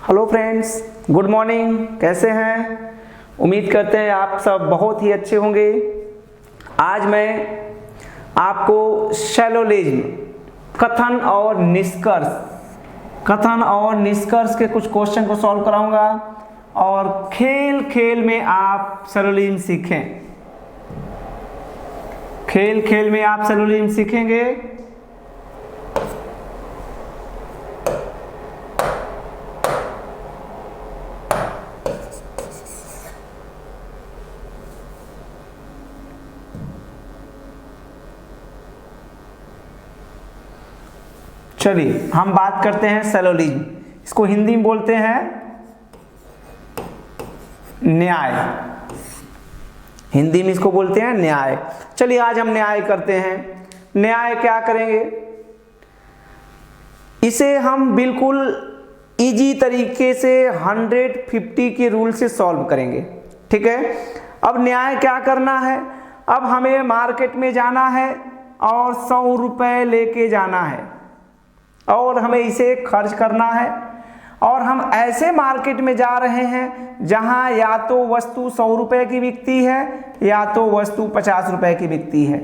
Hello friends, good morning. कैसे हैं? उम्मीद करते हैं आप सब बहुत ही अच्छे होंगे। आज मैं आपको सैलोलिज्म कथन और निष्कर्ष के कुछ क्वेश्चन को सॉल्व कराऊंगा और खेल खेल में आप सैलोलिज्म सीखें। खेल खेल में आप सैलोलिज्म सीखेंगे। चलिए हम बात करते हैं सैलोलिज्म। इसको हिंदी में बोलते हैं न्याय। हिंदी में इसको बोलते हैं न्याय। चलिए आज हम न्याय करते हैं। न्याय क्या करेंगे? इसे हम बिल्कुल इजी तरीके से 150 के रूल से सॉल्व करेंगे। ठीक है। अब न्याय क्या करना है? अब हमें मार्केट में जाना है और 100 रुपये लेके जाना है और हमें इसे खर्च करना है। और हम ऐसे मार्केट में जा रहे हैं जहां या तो वस्तु 100 रुपये की बिकती है या तो वस्तु 50 रुपये की बिकती है।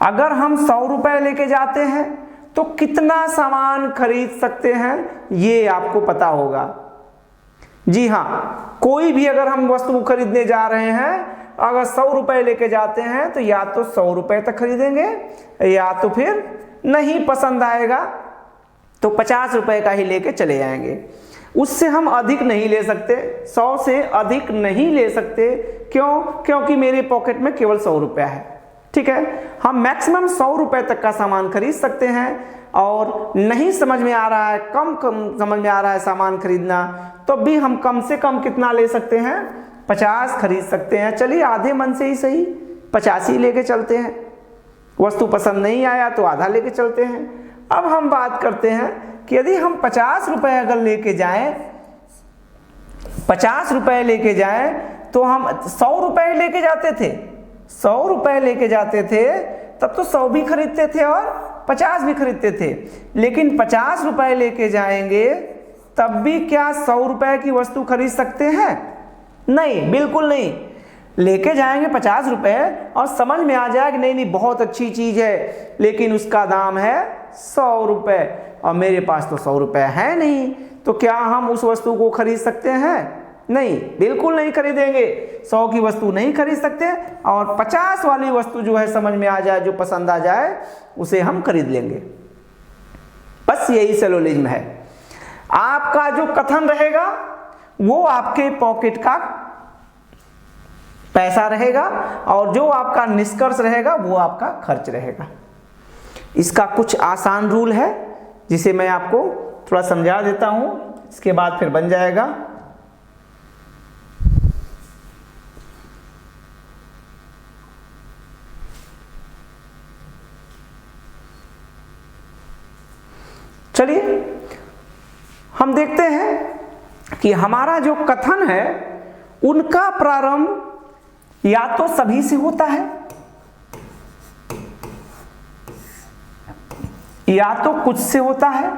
अगर हम 100 रुपये लेके जाते हैं तो कितना सामान खरीद सकते हैं ये आपको पता होगा। जी हाँ, कोई भी अगर हम वस्तु खरीदने जा रहे हैं, अगर 100 रुपये लेके जाते हैं तो या तो 100 रुपये तक खरीदेंगे या तो फिर नहीं पसंद आएगा तो 50 रुपये का ही लेके चले जाएंगे। उससे हम अधिक नहीं ले सकते, 100 से अधिक नहीं ले सकते। क्यों? क्योंकि मेरे पॉकेट में केवल 100 रुपया है। ठीक है। हम मैक्सिमम 100 रुपये तक का सामान खरीद सकते हैं और नहीं समझ में आ रहा है, कम समझ में आ रहा है सामान खरीदना, तो भी हम कम से कम कितना ले सकते हैं? 50 खरीद सकते हैं। चलिए आधे मन से ही सही 50 ही लेके चलते हैं। वस्तु पसंद नहीं आया तो आधा लेके चलते हैं। अब हम बात करते हैं कि यदि हम 50 रुपये अगर लेके जाएं, 50 रुपये लेके जाएं तो हम 100 रुपये लेके जाते थे, 100 रुपये लेके जाते थे तब तो 100 भी खरीदते थे और 50 भी खरीदते थे। लेकिन 50 रुपये लेके जाएंगे तब भी क्या 100 रुपये की वस्तु खरीद सकते हैं? नहीं, बिल्कुल नहीं। लेके जाएंगे 50 रुपये और समझ में आ जाए कि नहीं नहीं बहुत अच्छी चीज़ है, लेकिन उसका दाम है 100 रुपये और मेरे पास तो 100 रुपये है नहीं, तो क्या हम उस वस्तु को खरीद सकते हैं? नहीं, बिल्कुल नहीं खरीदेंगे। 100 की वस्तु नहीं खरीद सकते और 50 वाली वस्तु जो है समझ में आ जाए, जो पसंद आ जाए उसे हम खरीद लेंगे। बस यही सैलोलिज्म है। आपका जो कथन रहेगा वो आपके पॉकेट का पैसा रहेगा और जो आपका निष्कर्ष रहेगा वो आपका खर्च रहेगा। इसका कुछ आसान रूल है जिसे मैं आपको थोड़ा समझा देता हूं, इसके बाद फिर बन जाएगा। चलिए हम देखते हैं कि हमारा जो कथन है उनका प्रारंभ या तो सभी से होता है या तो कुछ से होता है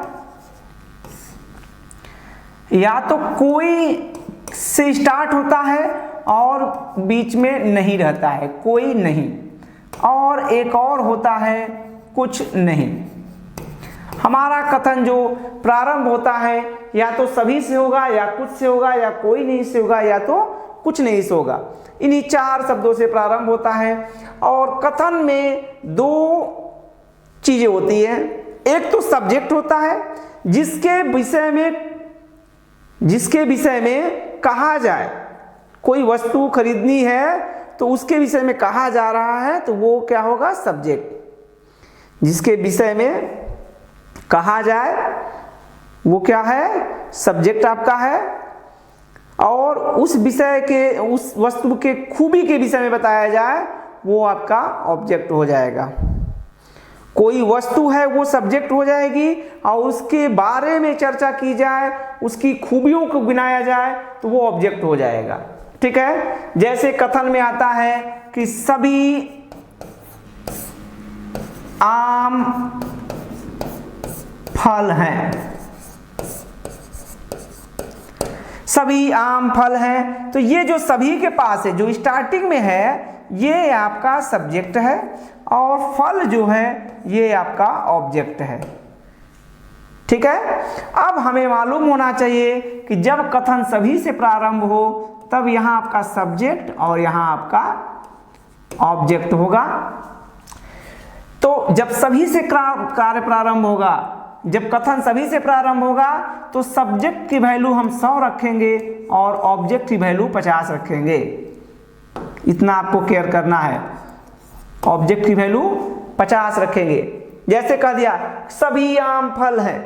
या तो कोई से स्टार्ट होता है और बीच में नहीं रहता है, कोई नहीं, और एक और होता है कुछ नहीं। हमारा कथन जो प्रारंभ होता है या तो सभी से होगा या कुछ से होगा या कोई नहीं से होगा या तो कुछ नहीं से होगा। इन्हीं 4 शब्दों से प्रारंभ होता है और कथन में 2 चीजें होती हैं। एक तो सब्जेक्ट होता है जिसके विषय में कहा जाए, कोई वस्तु खरीदनी है तो उसके विषय में कहा जा रहा है तो वो क्या होगा? सब्जेक्ट। जिसके विषय में कहा जाए वो क्या है? सब्जेक्ट आपका है। और उस विषय के, उस वस्तु के खूबी के विषय में बताया जाए वो आपका ऑब्जेक्ट हो जाएगा। कोई वस्तु है वो सब्जेक्ट हो जाएगी और उसके बारे में चर्चा की जाए, उसकी खूबियों को गिनाया जाए तो वो ऑब्जेक्ट हो जाएगा। ठीक है। जैसे कथन में आता है कि सभी आम फल हैं, सभी आम फल हैं, तो ये जो सभी के पास है, जो स्टार्टिंग में है, ये आपका सब्जेक्ट है और फल जो है ये आपका ऑब्जेक्ट है। ठीक है। अब हमें मालूम होना चाहिए कि जब कथन सभी से प्रारंभ हो तब यहां आपका सब्जेक्ट और यहां आपका ऑब्जेक्ट होगा। तो जब सभी से कार्य प्रारंभ होगा, जब कथन सभी से प्रारंभ होगा तो सब्जेक्ट की वैल्यू हम 100 रखेंगे और ऑब्जेक्ट की वैल्यू 50 रखेंगे। इतना आपको केयर करना है। ऑब्जेक्ट की वैल्यू 50 रखेंगे। जैसे कह दिया सभी आम फल हैं।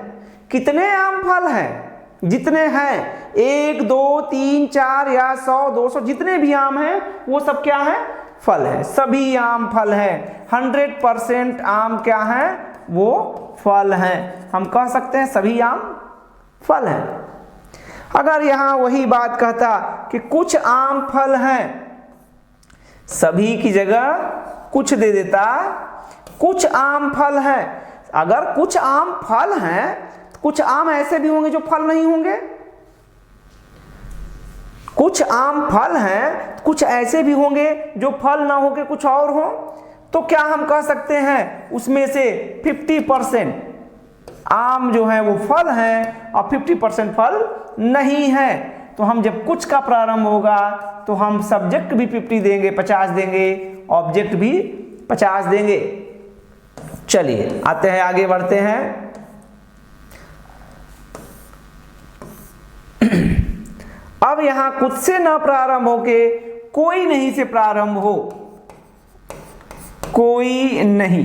कितने आम फल हैं? जितने हैं, 1 2 3 4 या 100 200 जितने भी आम हैं वो सब क्या है? फल है। सभी आम फल हैं। 100% आम क्या है? वो फल हैं। हम कह सकते हैं सभी आम फल हैं। अगर यहां वही बात कहता कि कुछ आम फल हैं, सभी की जगह कुछ दे देता, कुछ आम फल हैं। अगर कुछ आम फल हैं, कुछ आम ऐसे भी होंगे जो फल नहीं होंगे। कुछ आम फल हैं, कुछ ऐसे भी होंगे जो फल ना होके कुछ और हो। तो क्या हम कह सकते हैं उसमें से 50% आम जो है वो फल हैं और 50% फल नहीं है। तो हम जब कुछ का प्रारंभ होगा तो हम सब्जेक्ट भी 50 देंगे, 50 देंगे, ऑब्जेक्ट भी 50 देंगे। चलिए आते हैं, आगे बढ़ते हैं। अब यहां कुछ से ना प्रारंभ होके कोई नहीं से प्रारंभ हो। कोई नहीं,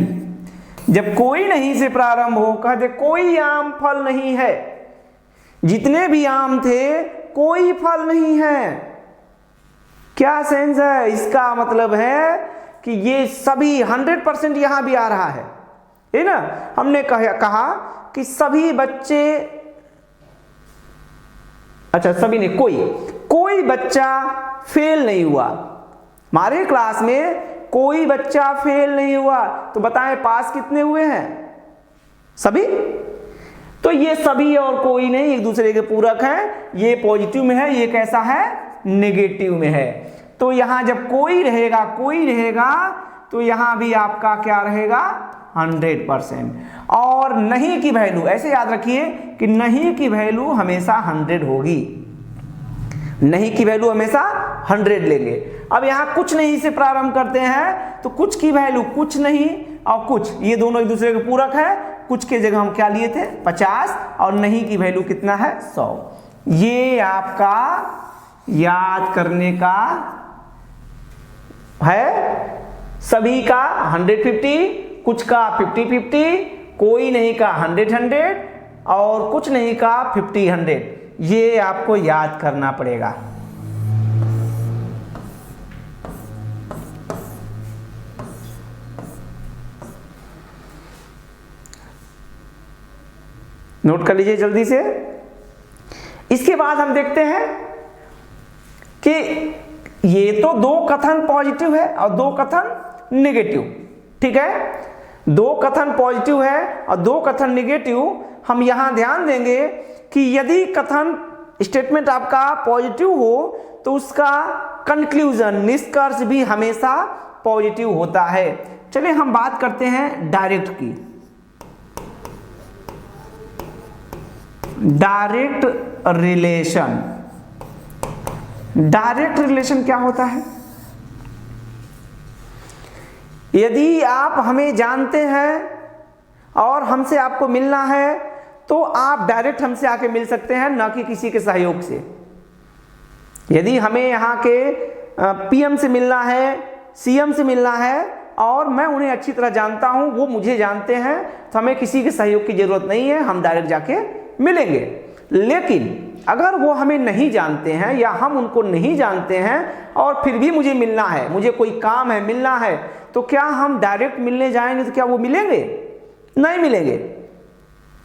जब कोई नहीं से प्रारंभ हो, कहते कोई आम फल नहीं है। जितने भी आम थे कोई फल नहीं है। क्या सेंस है? इसका मतलब है कि ये सभी 100% यहां भी आ रहा है ना। हमने कहा कि सभी बच्चे, अच्छा सभी ने, कोई बच्चा फेल नहीं हुआ। हमारे क्लास में कोई बच्चा फेल नहीं हुआ। तो बताएं पास कितने हुए हैं? सभी। तो ये सभी और कोई नहीं एक दूसरे के पूरक हैं। ये पॉजिटिव में है, ये कैसा है? नेगेटिव में है। तो यहां जब कोई रहेगा तो यहां भी आपका क्या रहेगा? 100%। और नहीं की वैल्यू ऐसे याद रखिए कि नहीं की वैल्यू हमेशा 100 होगी। नहीं की वैल्यू हमेशा 100 लेंगे। अब यहां कुछ नहीं से प्रारंभ करते हैं तो कुछ की वैल्यू कुछ नहीं और कुछ, ये दोनों एक दूसरे के पूरक है। कुछ के जगह हम क्या लिए थे? 50 और नहीं की वैल्यू कितना है? 100। ये आपका याद करने का है। सभी का 150, कुछ का 50-50, कोई नहीं का 100-100 और कुछ नहीं का 50-100। ये आपको याद करना पड़ेगा। नोट कर लीजिए जल्दी से। इसके बाद हम देखते हैं कि ये तो 2 कथन पॉजिटिव है और 2 कथन नेगेटिव। ठीक है, 2 कथन पॉजिटिव है और 2 कथन नेगेटिव। हम यहां ध्यान देंगे कि यदि कथन स्टेटमेंट आपका पॉजिटिव हो तो उसका कंक्लूजन, निष्कर्ष भी हमेशा पॉजिटिव होता है। चलिए हम बात करते हैं डायरेक्ट की। Direct relation. डायरेक्ट रिलेशन क्या होता है? यदि आप हमें जानते हैं और हमसे आपको मिलना है तो आप डायरेक्ट हमसे आके मिल सकते हैं, ना कि किसी के सहयोग से। यदि हमें यहाँ के पीएम से मिलना है, सीएम से मिलना है और मैं उन्हें अच्छी तरह जानता हूं, वो मुझे जानते हैं, तो हमें किसी के सहयोग की जरूरत नहीं है, हम डायरेक्ट जाके मिलेंगे। लेकिन अगर वो हमें नहीं जानते हैं या हम उनको नहीं जानते हैं और फिर भी मुझे मिलना है, मुझे कोई काम है, मिलना है, तो क्या हम डायरेक्ट मिलने जाएंगे तो क्या वो मिलेंगे? नहीं मिलेंगे।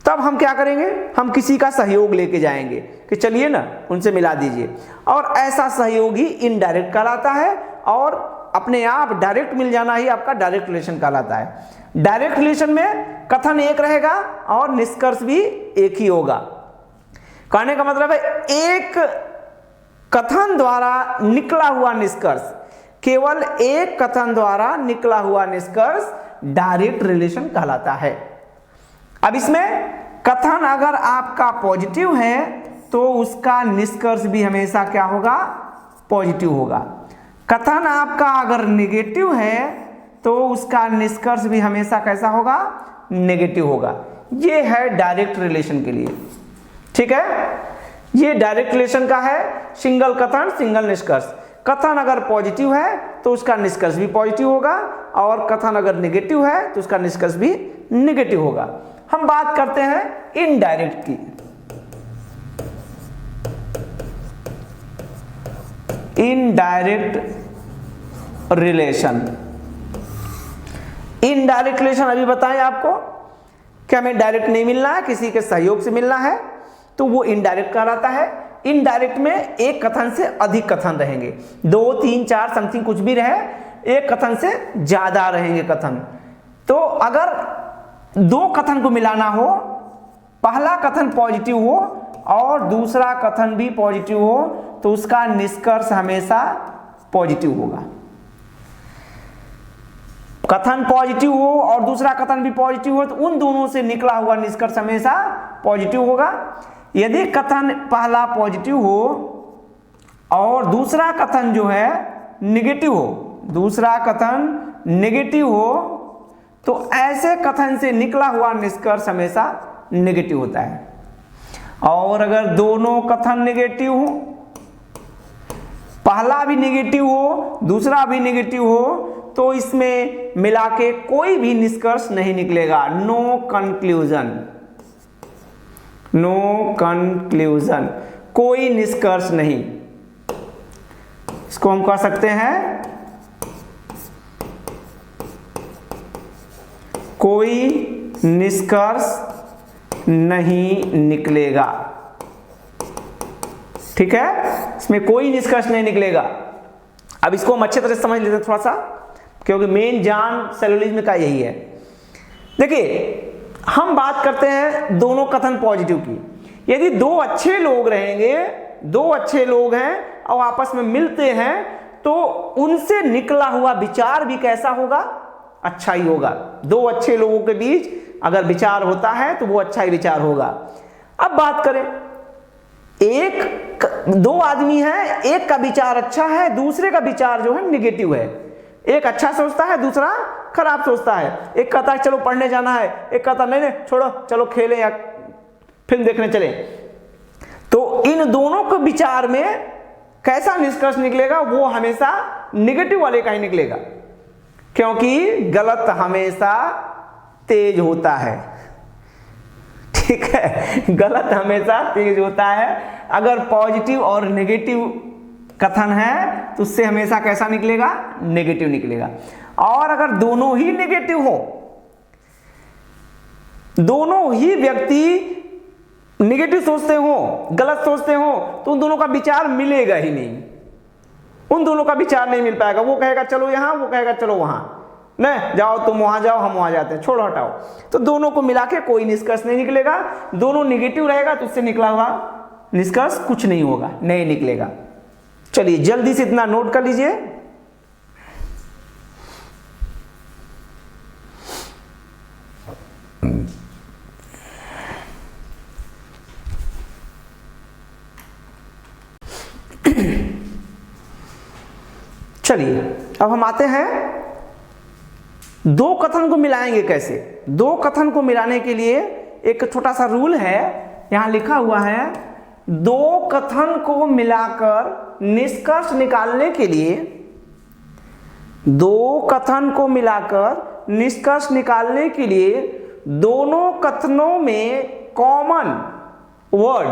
तब हम क्या करेंगे? हम किसी का सहयोग लेके जाएंगे कि चलिए ना उनसे मिला दीजिए। और ऐसा सहयोग ही इनडायरेक्ट कहलाता है और अपने आप डायरेक्ट मिल जाना ही आपका डायरेक्ट रिलेशन कहलाता है। डायरेक्ट रिलेशन में कथन एक रहेगा और निष्कर्ष भी एक ही होगा। कहने का मतलब है एक कथन द्वारा निकला हुआ निष्कर्ष, केवल एक कथन द्वारा निकला हुआ निष्कर्ष डायरेक्ट रिलेशन कहलाता है। अब इसमें कथन अगर आपका पॉजिटिव है तो उसका निष्कर्ष भी हमेशा क्या होगा, पॉजिटिव होगा। कथन आपका अगर नेगेटिव है तो उसका निष्कर्ष भी हमेशा कैसा होगा, नेगेटिव होगा। ये है डायरेक्ट रिलेशन के लिए, ठीक है। ये डायरेक्ट रिलेशन का है, सिंगल कथन सिंगल निष्कर्ष। कथन अगर पॉजिटिव है तो उसका निष्कर्ष भी पॉजिटिव होगा, और कथन अगर नेगेटिव है तो उसका निष्कर्ष भी नेगेटिव होगा। हम बात करते हैं इनडायरेक्ट की। इनडायरेक्ट रिलेशन, इनडायरेक्ट रिलेशन अभी बताएं आपको कि हमें डायरेक्ट नहीं मिलना है, किसी के सहयोग से मिलना है, तो वो इनडायरेक्ट कहलाता है। इनडायरेक्ट में एक कथन से अधिक कथन रहेंगे, 2, 3, 4 समथिंग कुछ भी रहे, एक कथन से ज्यादा रहेंगे कथन। तो अगर दो कथन को मिलाना हो, पहला कथन पॉजिटिव हो और दूसरा कथन भी पॉजिटिव हो, तो उसका निष्कर्ष हमेशा पॉजिटिव होगा। कथन पॉजिटिव हो और दूसरा कथन भी पॉजिटिव हो तो उन दोनों से निकला हुआ निष्कर्ष हमेशा पॉजिटिव होगा। यदि कथन पहला पॉजिटिव हो और दूसरा कथन जो है नेगेटिव हो, दूसरा कथन नेगेटिव हो, तो ऐसे कथन से निकला हुआ निष्कर्ष हमेशा नेगेटिव होता है। और अगर दोनों कथन नेगेटिव हो, पहला भी नेगेटिव हो दूसरा भी नेगेटिव हो, तो इसमें मिला के कोई भी निष्कर्ष नहीं निकलेगा। नो कंक्लूजन, नो कंक्लूजन, कोई निष्कर्ष नहीं। इसको हम कह सकते हैं कोई निष्कर्ष नहीं निकलेगा, ठीक है। इसमें कोई निष्कर्ष नहीं निकलेगा। अब इसको हम अच्छे तरह से समझ लेते हैं थोड़ा सा, क्योंकि मेन जान सेलुलॉजिज्म का यही है। देखिए, हम बात करते हैं दोनों कथन पॉजिटिव की। यदि दो अच्छे लोग रहेंगे, दो अच्छे लोग हैं और आपस में मिलते हैं, तो उनसे निकला हुआ विचार भी कैसा होगा, अच्छा ही होगा। दो अच्छे लोगों के बीच अगर विचार होता है तो वो अच्छा ही विचार होगा। अब बात करें, दो आदमी हैं, एक का विचार अच्छा है, दूसरे का विचार जो है नेगेटिव है। एक अच्छा सोचता है, दूसरा खराब सोचता है। एक कहता है चलो पढ़ने जाना है, एक कहता नहीं नहीं छोड़ो चलो खेलें या फिल्म देखने चले। तो इन दोनों के विचार में कैसा निष्कर्ष निकलेगा, वो हमेशा नेगेटिव वाले का ही निकलेगा, क्योंकि गलत हमेशा तेज होता है, ठीक है। गलत हमेशा तेज होता है। अगर पॉजिटिव और नेगेटिव कथन है तो उससे हमेशा कैसा निकलेगा, नेगेटिव निकलेगा। और अगर दोनों ही नेगेटिव हो, दोनों ही व्यक्ति नेगेटिव सोचते हो, गलत सोचते हो, तो उन दोनों का विचार मिलेगा ही नहीं, उन दोनों का विचार नहीं मिल पाएगा। वो कहेगा चलो यहां, वो कहेगा चलो वहां, नहीं जाओ तुम वहां जाओ हम वहां जाते हैं, छोड़ो हटाओ। तो दोनों को मिला के कोई निष्कर्ष नहीं निकलेगा। दोनों नेगेटिव रहेगा तो उससे निकला हुआ निष्कर्ष कुछ नहीं होगा, नहीं निकलेगा। चलिए जल्दी से इतना नोट कर लीजिए। चलिए अब हम आते हैं दो कथन को मिलाएंगे कैसे। दो कथन को मिलाने के लिए एक छोटा सा रूल है, यहां लिखा हुआ है, दो कथन को मिलाकर निष्कर्ष निकालने के लिए, दो कथन को मिलाकर निष्कर्ष निकालने के लिए दोनों कथनों में कॉमन वर्ड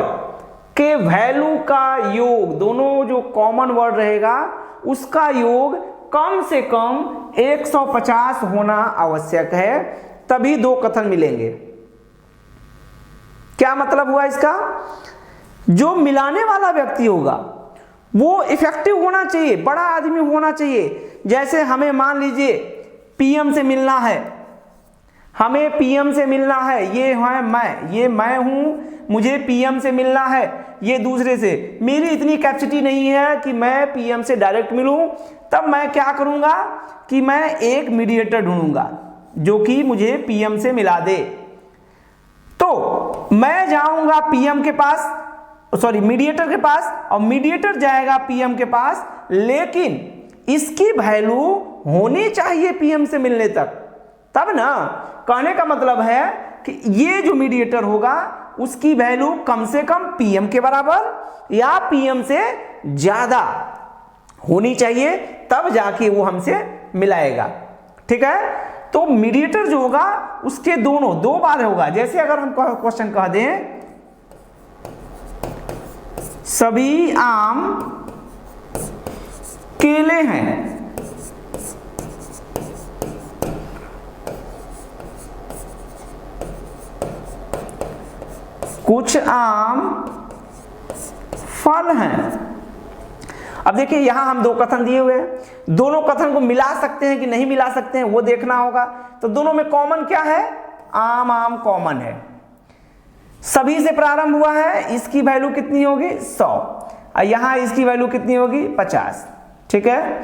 के वैल्यू का योग, दोनों जो कॉमन वर्ड रहेगा उसका योग कम से कम 150 होना आवश्यक है, तभी दो कथन मिलेंगे। क्या मतलब हुआ इसका? जो मिलाने वाला व्यक्ति होगा वो इफेक्टिव होना चाहिए, बड़ा आदमी होना चाहिए। जैसे हमें मान लीजिए पीएम से मिलना है, हमें पीएम से मिलना है, ये है मैं, ये मैं हूं, मुझे पीएम से मिलना है, ये दूसरे से। मेरी इतनी कैपेसिटी नहीं है कि मैं पीएम से डायरेक्ट मिलूं, तब मैं क्या करूंगा कि मैं एक मीडिएटर ढूंढूंगा जो कि मुझे पीएम से मिला दे। तो मैं जाऊंगा पीएम के पास, सॉरी मीडिएटर के पास, और मीडिएटर जाएगा पीएम के पास, लेकिन इसकी वैल्यू होनी चाहिए पीएम से मिलने तक, तब ना। कहने का मतलब है कि ये जो मीडिएटर होगा उसकी वैल्यू कम से कम पीएम के बराबर या पीएम से ज्यादा होनी चाहिए, तब जाके वो हमसे मिलाएगा। ठीक है, तो मीडिएटर जो होगा उसके दोनों दो बार होगा। जैसे अगर हम क्वेश्चन कह दें सभी आम केले हैं, कुछ आम फल हैं। अब देखिए यहां हम दो कथन दिए हुए हैं, दोनों कथन को मिला सकते हैं कि नहीं मिला सकते हैं वो देखना होगा। तो दोनों में कॉमन क्या है? आम आम कॉमन है, सभी से प्रारंभ हुआ है, इसकी वैल्यू कितनी होगी 100, और यहां इसकी वैल्यू कितनी होगी 50। ठीक है,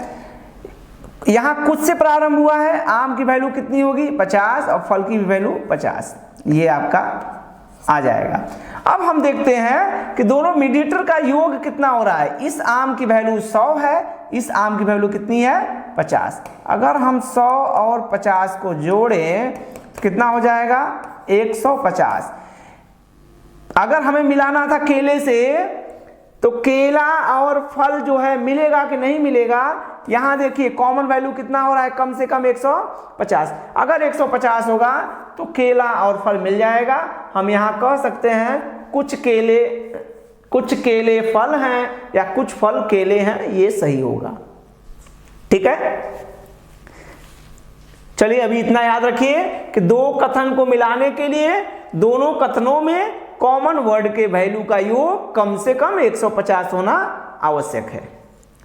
यहां कुछ से प्रारंभ हुआ है, आम की वैल्यू कितनी होगी 50 और फल की भी वैल्यू 50, ये आपका आ जाएगा। अब हम देखते हैं कि दोनों मीडिएटर का योग कितना हो रहा है। इस आम की वैल्यू 100 है, इस आम की वैल्यू कितनी है 50। अगर हम 100 और 50 को जोड़ें तो कितना हो जाएगा 150। अगर हमें मिलाना था केले से, तो केला और फल जो है मिलेगा कि नहीं मिलेगा। यहां देखिए कॉमन वैल्यू कितना हो रहा है, कम से कम 150। अगर 150 होगा तो केला और फल मिल जाएगा। हम यहां कह सकते हैं कुछ केले फल हैं या कुछ फल केले हैं, ये सही होगा। ठीक है, चलिए अभी इतना याद रखिए कि दो कथन को मिलाने के लिए दोनों कथनों में कॉमन वर्ड के वैल्यू का योग कम से कम 150 होना आवश्यक है।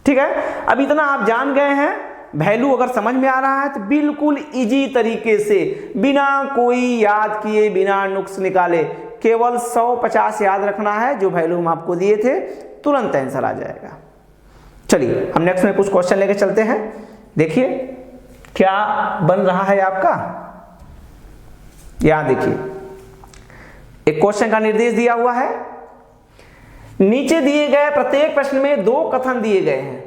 ठीक है, अब इतना आप जान गए हैं। वैल्यू अगर समझ में आ रहा है तो बिल्कुल इजी तरीके से बिना कोई याद किए, बिना नुक्स निकाले, केवल 150 याद रखना है। जो वैल्यू हम आपको दिए थे तुरंत आंसर आ जाएगा। चलिए हम नेक्स्ट में कुछ क्वेश्चन लेके चलते हैं। देखिए क्या बन रहा है आपका, यहां देखिए एक क्वेश्चन का निर्देश दिया हुआ है। नीचे दिए गए प्रत्येक प्रश्न में दो कथन दिए गए हैं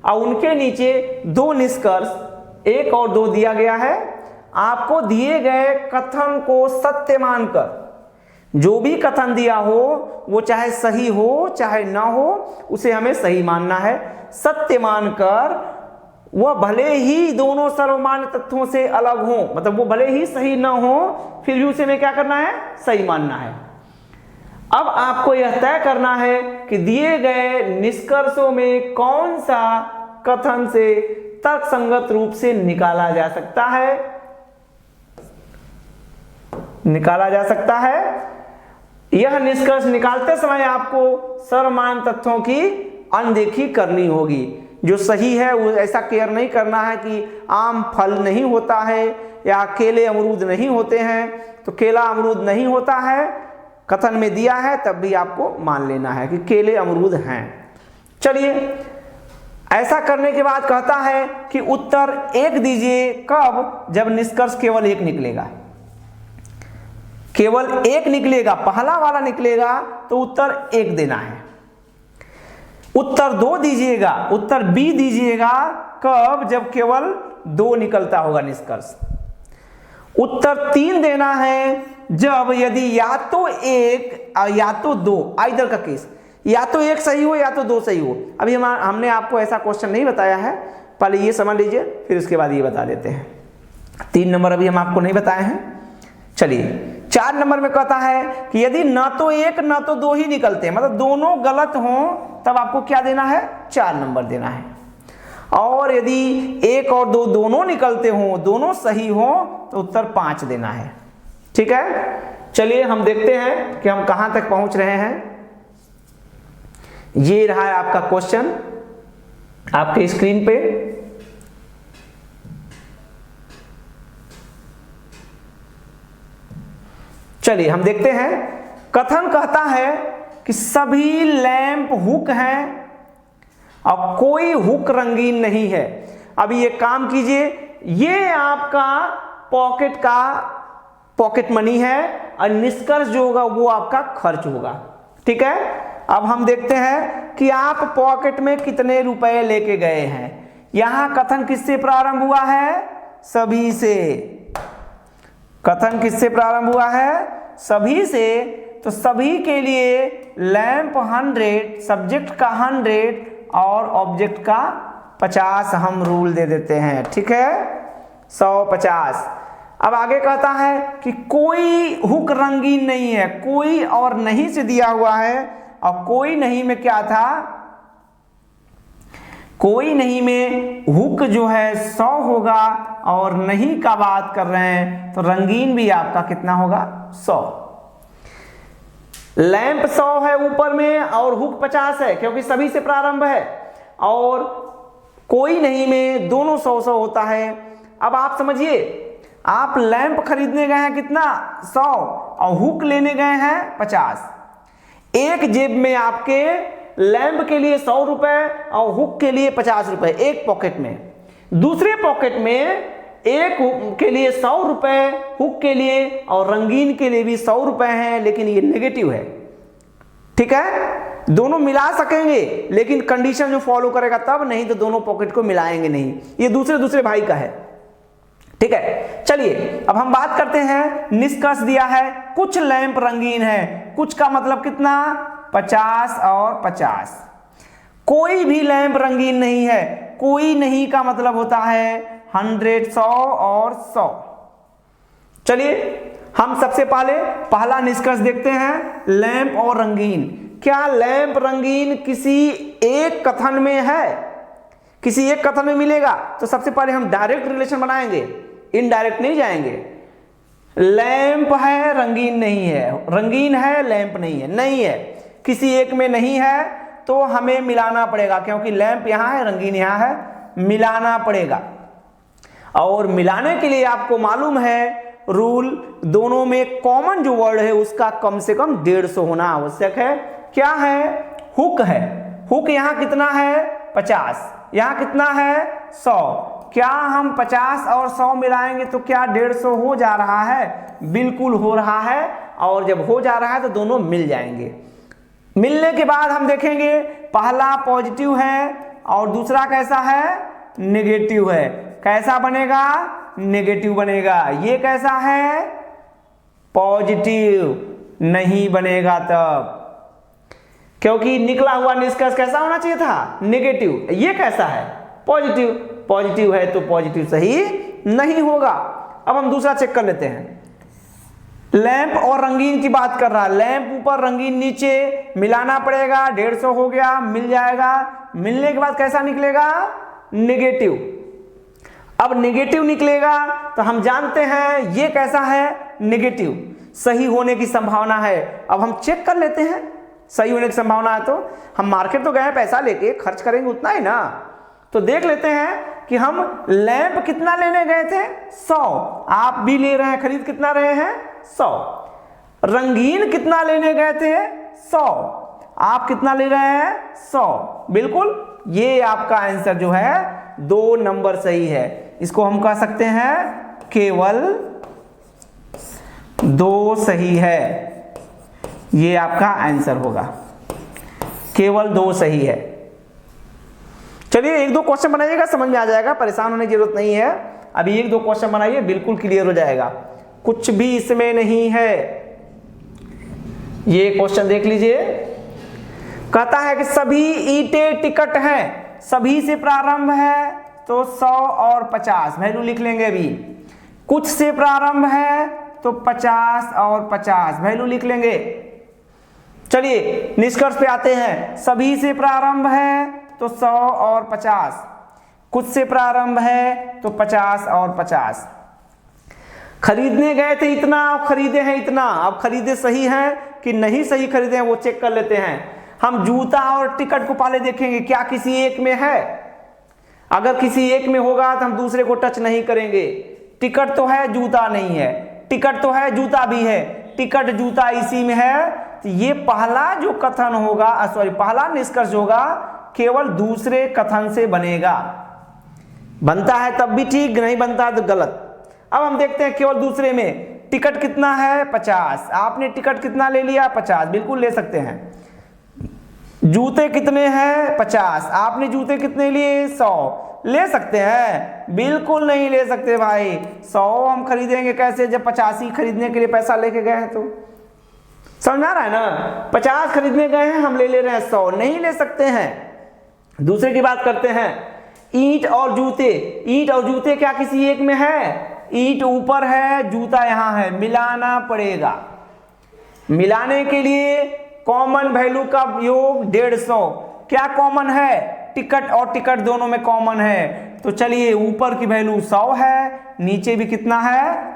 और उनके नीचे दो निष्कर्ष 1 और 2 दिया गया है। आपको दिए गए कथन को सत्य मानकर, जो भी कथन दिया हो वो चाहे सही हो चाहे ना हो, उसे हमें सही मानना है। सत्य मानकर वह भले ही दोनों सर्वमान्य तत्वों से अलग हो, मतलब वो भले ही सही ना हो, फिर भी उसे हमें क्या करना है, सही मानना है। अब आपको यह तय करना है कि दिए गए निष्कर्षों में कौन सा कथन से तर्कसंगत रूप से निकाला जा सकता है। यह निष्कर्ष निकालते समय आपको सर्वमान्य तत्वों की अनदेखी करनी होगी। जो सही है वो ऐसा केयर नहीं करना है कि आम फल नहीं होता है या केले अमरूद नहीं होते हैं, तो केला अमरूद नहीं होता है कथन में दिया है, तब भी आपको मान लेना है कि केले अमरूद हैं। चलिए ऐसा करने के बाद कहता है कि उत्तर 1 दीजिए कब, जब निष्कर्ष केवल 1 निकलेगा। केवल 1 निकलेगा, पहला वाला निकलेगा तो उत्तर 1 देना है। उत्तर 2 दीजिएगा, उत्तर बी दीजिएगा कब, जब केवल 2 निकलता होगा निष्कर्ष। उत्तर 3 देना है जब यदि या तो 1 या तो 2, आइदर का केस, या तो 1 सही हो या तो 2 सही हो। अभी हमने आपको ऐसा क्वेश्चन नहीं बताया है, पहले ये समझ लीजिए फिर उसके बाद ये बता देते हैं। 3 नंबर अभी हम आपको नहीं बताए हैं। चलिए 4 नंबर में कहता है कि यदि ना तो 1 ना तो 2 ही निकलते हैं, मतलब दोनों गलत हों, तब आपको क्या देना है, 4 नंबर देना है। और यदि 1 और 2 दोनों निकलते हों, दोनों सही हों, तो उत्तर 5 देना है। ठीक है, चलिए हम देखते हैं कि हम कहां तक पहुंच रहे हैं। ये रहा है आपका क्वेश्चन आपके स्क्रीन पे। चलिए हम देखते हैं। कथन कहता है कि सभी लैंप हुक हैं और कोई हुक रंगीन नहीं है। अभी ये काम कीजिए, ये आपका पॉकेट मनी है और निष्कर्ष जो होगा वो आपका खर्च होगा। ठीक है, अब हम देखते हैं कि आप पॉकेट में कितने रुपए लेके गए हैं। यहां कथन किससे प्रारंभ हुआ है? सभी से। कथन किससे प्रारंभ हुआ है? सभी से। तो सभी के लिए लैंप 100, सब्जेक्ट का 100 और ऑब्जेक्ट का 50 हम रूल दे देते हैं। ठीक है, 100 50। अब आगे कहता है कि कोई हुक रंगीन नहीं है, कोई और नहीं से दिया हुआ है और कोई नहीं में क्या था? कोई नहीं में हुक जो है 100 होगा और नहीं का बात कर रहे हैं तो रंगीन भी आपका कितना होगा? 100। लैंप 100 है ऊपर में और हुक 50 है क्योंकि सभी से प्रारंभ है, और कोई नहीं में दोनों 100 होता है। अब आप समझिए, आप लैंप खरीदने गए हैं कितना? 100 और हुक लेने गए हैं 50। एक जेब में आपके लैंप के लिए 100 रुपए और हुक के लिए 50 रुपए एक पॉकेट में, दूसरे पॉकेट में एक हुक के लिए 100 रुपए, हुक के लिए और रंगीन के लिए भी 100 रुपए हैं, लेकिन ये नेगेटिव है। ठीक है, दोनों मिला सकेंगे लेकिन कंडीशन जो फॉलो करेगा तब, नहीं तो दोनों पॉकेट को मिलाएंगे नहीं। ये दूसरे भाई का है। ठीक है, चलिए अब हम बात करते हैं। निष्कर्ष दिया है कुछ लैंप रंगीन है, कुछ का मतलब कितना? 50 और 50। कोई भी लैंप रंगीन नहीं है, कोई नहीं का मतलब होता है 100 100 और 100। चलिए हम सबसे पहला निष्कर्ष देखते हैं, लैंप और रंगीन। क्या लैंप रंगीन किसी एक कथन में है? किसी एक कथन में मिलेगा? तो सबसे पहले हम डायरेक्ट रिलेशन बनाएंगे, इनडायरेक्ट नहीं जाएंगे। लैंप है रंगीन नहीं है, रंगीन है लैंप नहीं है, नहीं है, किसी एक में नहीं है तो हमें मिलाना पड़ेगा, क्योंकि लैंप यहां है रंगीन यहां है, मिलाना पड़ेगा। और मिलाने के लिए आपको मालूम है रूल, दोनों में कॉमन जो वर्ड है उसका कम से कम 150 होना आवश्यक है। क्या है? हुक है। हुक यहां कितना है? 50, यहां कितना है? 100। क्या हम 50 और 100 मिलाएंगे तो क्या 150 हो जा रहा है? बिल्कुल हो रहा है। और जब हो जा रहा है तो दोनों मिल जाएंगे। मिलने के बाद हम देखेंगे पहला पॉजिटिव है और दूसरा कैसा है? नेगेटिव है। कैसा बनेगा? नेगेटिव बनेगा। ये कैसा है? पॉजिटिव नहीं बनेगा तब, क्योंकि निकला हुआ निष्कर्ष कैसा होना चाहिए था? नेगेटिव। ये कैसा है? पॉजिटिव। पॉजिटिव है तो पॉजिटिव सही नहीं होगा। अब हम दूसरा चेक कर लेते हैं। लैंप और रंगीन की बात कर रहा है, लैंप ऊपर रंगीन नीचे, मिलाना पड़ेगा, 150 हो गया, मिल जाएगा। मिलने के बाद कैसा निकलेगा? नेगेटिव। अब नेगेटिव निकलेगा तो हम जानते हैं ये कैसा है? नेगेटिव। सही होने की संभावना है। अब हम चेक कर लेते हैं सही होने की संभावना है तो हम मार्केट तो गए पैसा लेके, खर्च करेंगे उतना ही ना, तो देख लेते हैं कि हम लैंप कितना लेने गए थे? 100। आप भी ले रहे हैं, खरीद कितना रहे हैं? 100। रंगीन कितना लेने गए थे? 100। आप कितना ले रहे हैं? 100। बिल्कुल, ये आपका आंसर जो है 2 नंबर सही है। इसको हम कह सकते हैं केवल 2 सही है। ये आपका आंसर होगा, केवल 2 सही है। चलिए 1-2 क्वेश्चन बनाइएगा, समझ में आ जाएगा, परेशान होने की जरूरत नहीं है। अभी 1-2 क्वेश्चन बनाइए, बिल्कुल क्लियर हो जाएगा, कुछ भी इसमें नहीं है। ये क्वेश्चन देख लीजिए, कहता है कि सभी ईंटें टिकट हैं, सभी से प्रारंभ है तो 100 और 50 वैल्यू लिख लेंगे। अभी कुछ से प्रारंभ है तो 50 और 50 वैल्यू लिख लेंगे। चलिए निष्कर्ष पे आते हैं। सभी से प्रारंभ है तो 100 और 50, कुछ से प्रारंभ है तो 50 और 50। खरीदने गए थे इतना, अब खरीदे हैं इतना। अब खरीदे सही है कि नहीं सही खरीदे हैं वो चेक कर लेते हैं। हम जूता और टिकट को पहले देखेंगे, क्या किसी एक में है? अगर किसी एक में होगा तो हम दूसरे को टच नहीं करेंगे। टिकट तो है, जूता नहीं है, टिकट तो है, जूता भी है, टिकट जूता इसी में है, तो ये पहला जो कथन होगा, पहला निष्कर्ष होगा केवल दूसरे कथन से बनेगा। बनता है तब भी ठीक, नहीं बनता तो गलत। अब हम देखते हैं केवल दूसरे में टिकट कितना है 50, आपने टिकट कितना ले लिया 50, बिल्कुल ले सकते हैं। जूते कितने हैं 50, आपने जूते कितने लिए 100, ले सकते हैं, बिल्कुल नहीं ले सकते भाई। 100 हम खरीदेंगे कैसे जब 50 ही खरीदने के लिए पैसा लेके गए हैं, तो समझ आ रहा है ना। 50 खरीदने गए हैं, हम ले रहे हैं 100, नहीं ले सकते हैं। दूसरे की बात करते हैं, ईंट और जूते। ईंट और जूते क्या किसी एक में है? ईंट ऊपर है, जूता यहां है, मिलाना पड़ेगा। मिलाने के लिए कॉमन वैल्यू का योग 150, क्या कॉमन है? टिकट और टिकट दोनों में कॉमन है, तो चलिए ऊपर की वैल्यू 100 है, नीचे भी कितना है,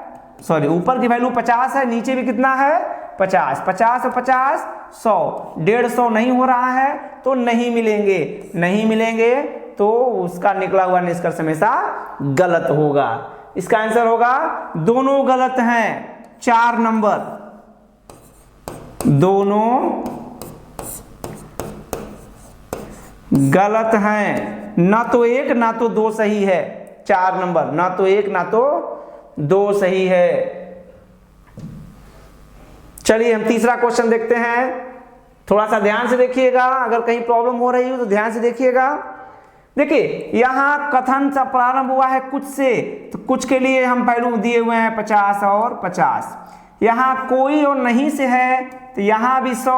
ऊपर की वैल्यू 50 है, नीचे भी कितना है 50, 50 और 50 100, 150 नहीं हो रहा है तो नहीं मिलेंगे, नहीं मिलेंगे तो उसका निकला हुआ निष्कर्ष हमेशा गलत होगा। इसका आंसर होगा दोनों गलत हैं, 4 नंबर, दोनों गलत हैं, ना तो एक ना तो दो सही है। 4 नंबर, ना तो एक ना तो दो सही है। चलिए हम तीसरा क्वेश्चन देखते हैं, थोड़ा सा ध्यान से देखिएगा, अगर कहीं प्रॉब्लम हो रही हो तो ध्यान से देखिएगा। देखिए यहां कथन सा प्रारंभ हुआ है कुछ से, तो कुछ के लिए हम वैल्यू दिए हुए हैं 50 और 50। यहां कोई और नहीं से है, तो यहां भी 100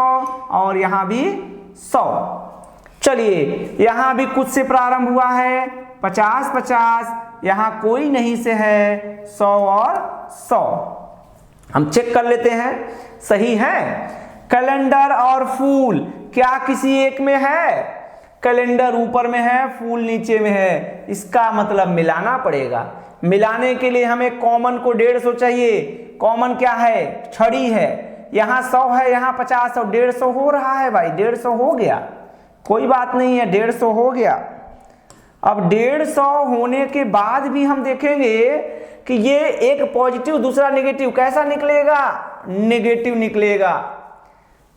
और यहां भी 100। चलिए यहां भी कुछ से प्रारंभ हुआ है 50 50, यहां कोई नहीं से है 100 और 100। हम चेक कर लेते हैं सही है। कैलेंडर और फूल क्या किसी एक में है? कैलेंडर ऊपर में है, फूल नीचे में है, इसका मतलब मिलाना पड़ेगा। मिलाने के लिए हमें कॉमन को 150 चाहिए। कॉमन क्या है? छड़ी है। यहाँ 100 है, यहाँ 50 और 150 हो रहा है भाई, 150 हो गया, कोई बात नहीं है, 150 हो गया। अब 150 होने के बाद भी हम देखेंगे कि ये एक पॉजिटिव दूसरा नेगेटिव, कैसा निकलेगा? नेगेटिव निकलेगा।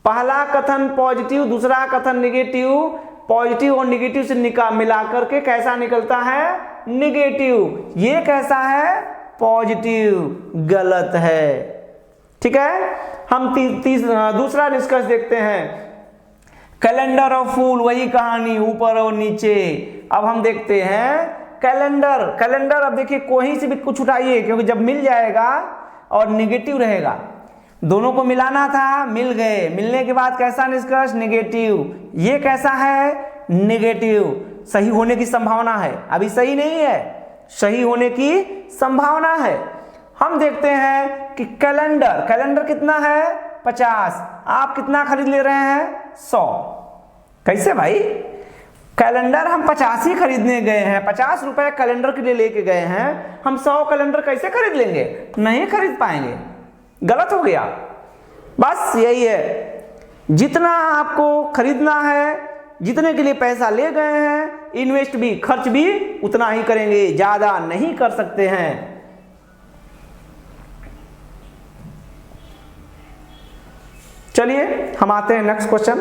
पहला कथन पॉजिटिव, दूसरा कथन नेगेटिव, पॉजिटिव और नेगेटिव से मिला करके कैसा निकलता है? नेगेटिव। ये कैसा है? पॉजिटिव। गलत है। ठीक है, हम दूसरा निष्कर्ष देखते हैं। कैलेंडर और फूल वही कहानी, ऊपर और नीचे। अब हम देखते हैं कैलेंडर। कैलेंडर अब देखिए कोई से भी कुछ उठाइए, क्योंकि जब मिल जाएगा और नेगेटिव रहेगा, दोनों को मिलाना था, मिल गए, मिलने के बाद कैसा निष्कर्ष? नेगेटिव। ये कैसा है? नेगेटिव। सही होने की संभावना है, अभी सही नहीं है, सही होने की संभावना है। हम देखते हैं कि कैलेंडर, कैलेंडर कितना है? 50, आप कितना खरीद ले रहे हैं? 100। कैसे भाई? कैलेंडर हम 50 ही खरीदने गए हैं, 50 रुपए कैलेंडर के लिए लेके गए हैं, हम 100 कैलेंडर कैसे खरीद लेंगे? नहीं खरीद पाएंगे, गलत हो गया। बस यही है, जितना आपको खरीदना है, जितने के लिए पैसा ले गए हैं, इन्वेस्ट भी, खर्च भी उतना ही करेंगे, ज्यादा नहीं कर सकते हैं। चलिए हम आते हैं नेक्स्ट क्वेश्चन।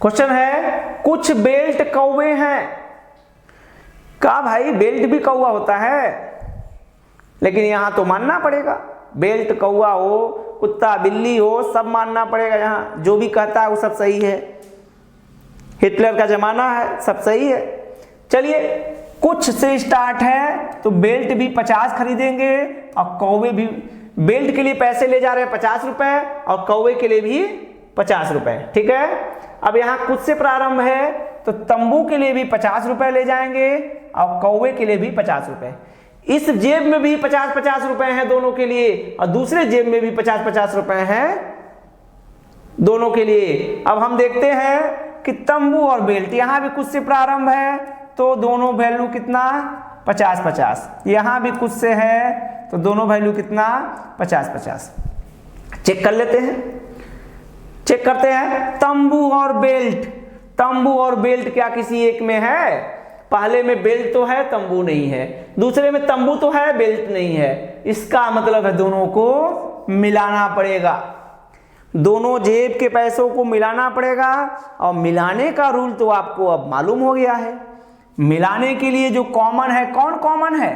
क्वेश्चन है कुछ बेल्ट कौवे हैं। कहा भाई बेल्ट भी कौवा होता है, लेकिन यहां तो मानना पड़ेगा, बेल्ट कौवा हो, कुत्ता बिल्ली हो, सब मानना पड़ेगा। यहां जो भी कहता है वो सब सही है, हिटलर का जमाना है, सब सही है। चलिए कुछ से स्टार्ट है, तो बेल्ट भी 50 खरीदेंगे और कौवे भी, बेल्ट के लिए पैसे ले जा रहे हैं 50 रुपए और कौवे के लिए भी 50 रुपए। ठीक है, अब यहां कुछ से प्रारंभ है, तो तंबू के लिए भी 50 रुपए ले जाएंगे और कौवे के लिए भी 50 रुपए। इस जेब में भी 50-50 रुपए हैं दोनों के लिए, और दूसरे जेब में भी 50-50 रुपए हैं दोनों के लिए। अब हम देखते हैं कि तंबू और बेल्ट, यहां भी कुछ से प्रारंभ है, तो दोनों वैल्यू कितना? 50-50। यहां भी कुछ से है, तो दोनों वैल्यू कितना? 50-50। चेक कर लेते हैं, चेक करते हैं। तंबू और बेल्ट, तंबू और बेल्ट क्या किसी एक में है? पहले में बेल्ट तो है तंबू नहीं है, दूसरे में तंबू तो है बेल्ट नहीं है, इसका मतलब है दोनों को मिलाना पड़ेगा, दोनों जेब के पैसों को मिलाना पड़ेगा। और मिलाने का रूल तो आपको अब मालूम हो गया है। मिलाने के लिए जो कॉमन है, कौन कॉमन है?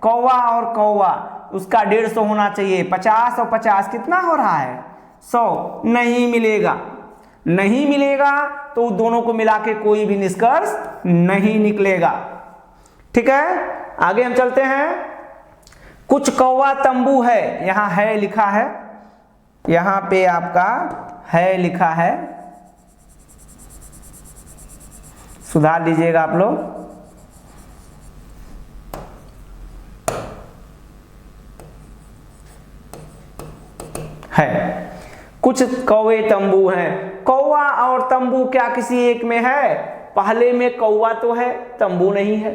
कौवा और कौवा, उसका 150 होना चाहिए। 50 और 50 कितना हो रहा है? 100। नहीं मिलेगा, नहीं मिलेगा तो दोनों को मिला के कोई भी निष्कर्ष नहीं निकलेगा। ठीक है, आगे हम चलते हैं। कुछ कौवा तंबू है, यहां है लिखा है, यहां पे आपका है लिखा है, सुधार लीजिएगा आप लोग। है, कुछ कौवे तंबू हैं। कौवा और तंबू क्या किसी एक में है? पहले में कौवा तो है तंबू नहीं है,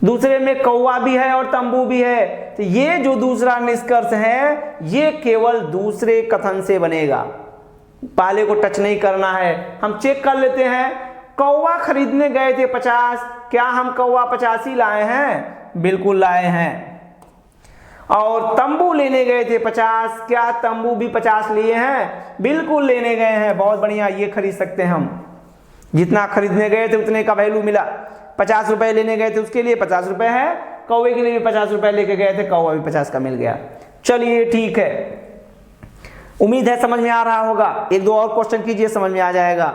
दूसरे में कौवा भी है और तंबू भी है। तो ये जो दूसरा निष्कर्ष है ये केवल दूसरे कथन से बनेगा, पहले को टच नहीं करना है। हम चेक कर लेते हैं। कौवा खरीदने गए थे 50, क्या हम कौवा 85 लाए हैं? बिल्कुल लाए हैं। और तंबू लेने गए थे 50, क्या तंबू भी 50 लिए हैं? बिल्कुल लेने गए हैं। बहुत बढ़िया, ये खरीद सकते हैं हम। जितना खरीदने गए थे उतने का वैल्यू मिला। 50 रुपए लेने गए थे उसके लिए 50 रुपए है, कौवे के लिए भी 50 रुपए लेके गए थे, कौवा भी 50 का मिल गया। चलिए ठीक है, उम्मीद है समझ में आ रहा होगा। एक दो और क्वेश्चन कीजिए, समझ में आ जाएगा।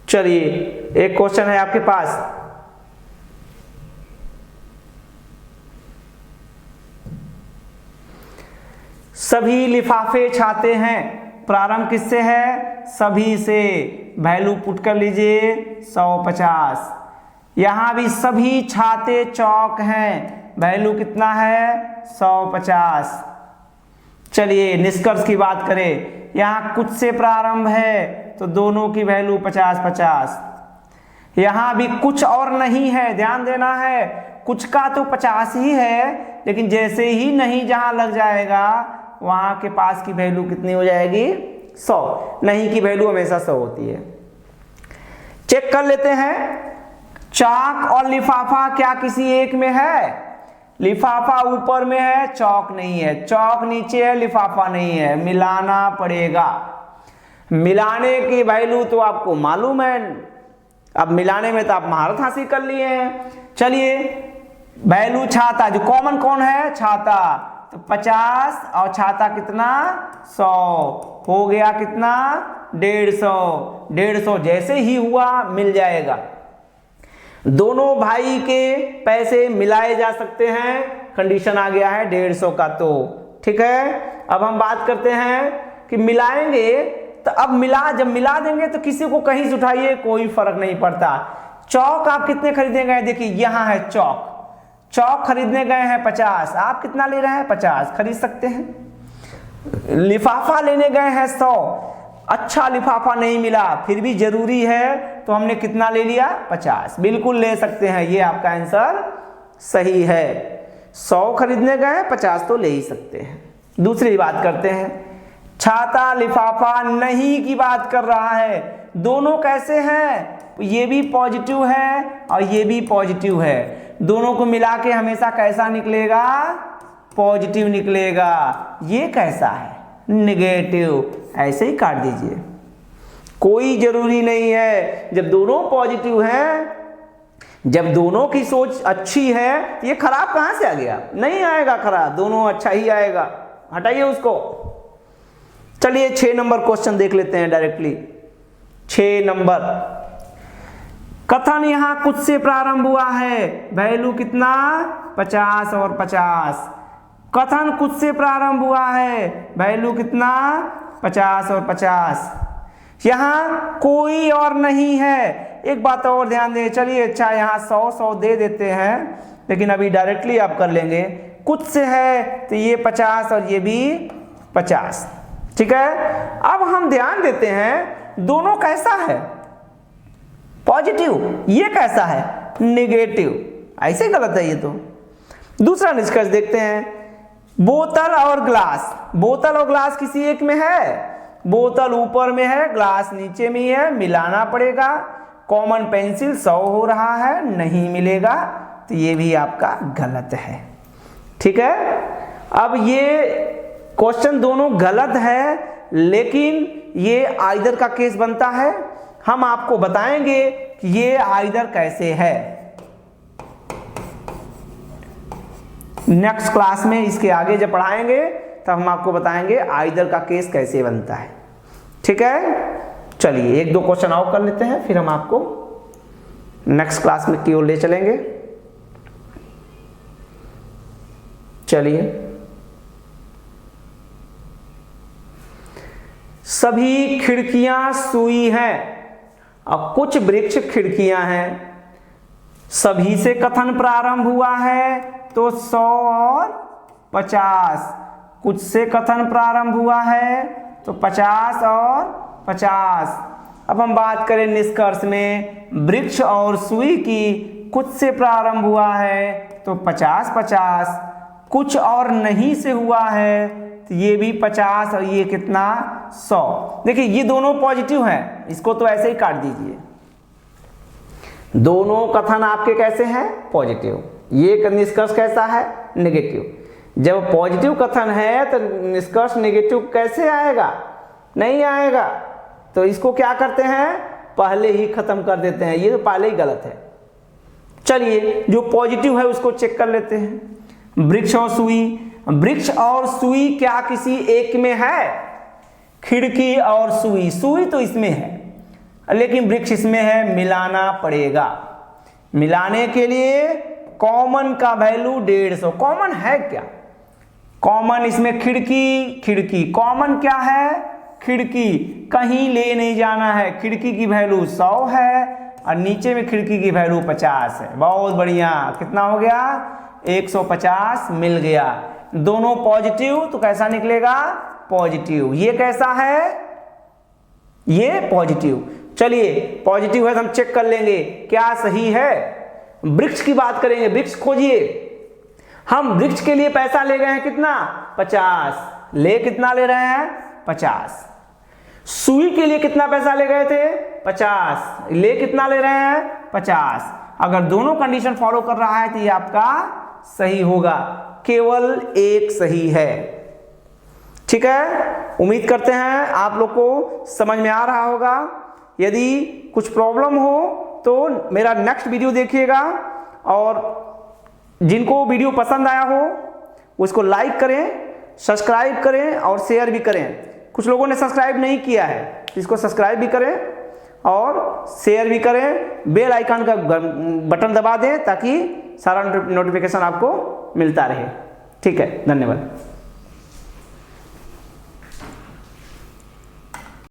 चलिए एक क्वेश्चन है आपके पास। सभी लिफाफे छाते हैं, प्रारंभ किससे है? सभी से। वैल्यू पुट कर लीजिए 150। यहां भी सभी छाते चौक हैं, वैल्यू कितना है? 150। चलिए निष्कर्ष की बात करें, यहां कुछ से प्रारंभ है तो दोनों की वैल्यू 50-50। यहां भी कुछ और नहीं है, ध्यान देना है, कुछ का तो 50 ही है, लेकिन जैसे ही नहीं जहां लग जाएगा वहां के पास की वैल्यू कितनी हो जाएगी? 100। नहीं की वैल्यू हमेशा 100 होती है। चेक कर लेते हैं। चाक और लिफाफा क्या किसी एक में है? लिफाफा ऊपर में है, चौक नहीं है, चौक नीचे है, लिफाफा नहीं है, मिलाना पड़ेगा। मिलाने की वैल्यू तो आपको मालूम है, अब मिलाने में तो आप महारत हासिल कर लिए हैं। चलिए वैल्यू छाता, जो कॉमन कौन है? छाता, तो 50 और छाता कितना? 100 हो गया, कितना? 150। 150 जैसे ही हुआ मिल जाएगा। दोनों भाई के पैसे मिलाए जा सकते हैं, कंडीशन आ गया है 150 का। तो ठीक है, अब हम बात करते हैं कि मिलाएंगे तो अब जब मिला देंगे तो किसी को कहीं से उठाइए कोई फर्क नहीं पड़ता। चौक आप कितने खरीदने गए? देखिए यहां है चौक, चौक खरीदने गए हैं 50, आप कितना ले रहे हैं? 50 खरीद सकते हैं। लिफाफा लेने गए हैं 100, अच्छा लिफाफा नहीं मिला, फिर भी जरूरी है तो हमने कितना ले लिया? 50। बिल्कुल ले सकते हैं, ये आपका आंसर सही है। 100 खरीदने गए, 50 तो ले ही सकते हैं। दूसरी बात करते हैं, छाता लिफाफा नहीं की बात कर रहा है। दोनों कैसे हैं? ये भी पॉजिटिव है और ये भी पॉजिटिव है, दोनों को मिला के हमेशा कैसा निकलेगा? पॉजिटिव निकलेगा। ये कैसा है? नेगेटिव। ऐसे ही काट दीजिए, कोई जरूरी नहीं है। जब दोनों पॉजिटिव हैं, जब दोनों की सोच अच्छी है, ये खराब कहां से आ गया? नहीं आएगा खराब, दोनों अच्छा ही आएगा। हटाइए उसको। चलिए 6 नंबर क्वेश्चन देख लेते हैं डायरेक्टली। 6 नंबर कथन, यहां कुछ से प्रारंभ हुआ है, वैल्यू कितना? 50 और 50। कथन कुछ से प्रारंभ हुआ है, वैल्यू कितना? 50 और 50। यहां कोई और नहीं है। एक बात और ध्यान दें, चलिए अच्छा यहां 100 दे देते हैं, लेकिन अभी डायरेक्टली आप कर लेंगे। कुछ से है तो ये 50 और ये भी 50। ठीक है, अब हम ध्यान देते हैं दोनों कैसा है? पॉजिटिव। ये कैसा है? नेगेटिव। ऐसे गलत है ये तो। दूसरा निष्कर्ष देखते हैं, बोतल और ग्लास। बोतल और ग्लास किसी एक में है? बोतल ऊपर में है, ग्लास नीचे में ही है, मिलाना पड़ेगा। कॉमन पेंसिल 100 हो रहा है, नहीं मिलेगा, तो ये भी आपका गलत है। ठीक है, अब ये क्वेश्चन दोनों गलत है, लेकिन ये आइदर का केस बनता है। हम आपको बताएंगे कि ये आइदर कैसे है। नेक्स्ट क्लास में इसके आगे जब पढ़ाएंगे तब हम आपको बताएंगे आइदर का केस कैसे बनता है। ठीक है, चलिए एक दो क्वेश्चन और कर लेते हैं, फिर हम आपको नेक्स्ट क्लास में की ओर ले चलेंगे। चलिए, सभी खिड़कियां सुई हैं और कुछ वृक्ष खिड़कियां हैं। सभी से कथन प्रारंभ हुआ है तो 100 और 50। कुछ से कथन प्रारंभ हुआ है तो 50 और 50। अब हम बात करें निष्कर्ष में, वृक्ष और सुई की कुछ से प्रारंभ हुआ है तो 50-50, कुछ और नहीं से हुआ है तो ये भी 50 और ये कितना 100। देखिए ये दोनों पॉजिटिव हैं, इसको तो ऐसे ही काट दीजिए। दोनों कथन आपके कैसे हैं? पॉजिटिव। ये निष्कर्ष कैसा है? नेगेटिव। जब पॉजिटिव कथन है तो निष्कर्ष नेगेटिव कैसे आएगा? नहीं आएगा। तो इसको क्या करते हैं? पहले ही खत्म कर देते हैं। ये तो पहले ही गलत है। चलिए जो पॉजिटिव है उसको चेक कर लेते हैं। वृक्ष और सुई, वृक्ष और सुई क्या किसी एक में है? खिड़की और सुई, सुई तो इसमें है लेकिन वृक्ष इसमें है, मिलाना पड़ेगा। मिलाने के लिए कॉमन का वैल्यू 150। कॉमन है क्या? कॉमन इसमें खिड़की, खिड़की कॉमन क्या है? खिड़की, कहीं ले नहीं जाना है। खिड़की की वैल्यू 100 है और नीचे में खिड़की की वैल्यू 50 है। बहुत बढ़िया, कितना हो गया? 150 मिल गया। दोनों पॉजिटिव तो कैसा निकलेगा? पॉजिटिव। ये कैसा है? ये पॉजिटिव। चलिए पॉजिटिव है तो हम चेक कर लेंगे क्या सही है। वृक्ष की बात करेंगे, वृक्ष खोजिए। हम वृक्ष के लिए पैसा ले गए हैं कितना? 50। ले कितना ले रहे हैं? 50। सुई के लिए कितना पैसा ले गए थे? 50। ले कितना ले रहे हैं? 50। अगर दोनों कंडीशन फॉलो कर रहा है तो ये आपका सही होगा। केवल एक सही है। ठीक है, उम्मीद करते हैं आप लोग को समझ में आ रहा होगा। यदि कुछ प्रॉब्लम हो तो मेरा नेक्स्ट वीडियो देखिएगा और जिनको वीडियो पसंद आया हो उसको लाइक करें, सब्सक्राइब करें और शेयर भी करें। कुछ लोगों ने सब्सक्राइब नहीं किया है, इसको सब्सक्राइब भी करें और शेयर भी करें। बेल आइकन का बटन दबा दें ताकि सारा नोटिफिकेशन आपको मिलता रहे। ठीक है, धन्यवाद।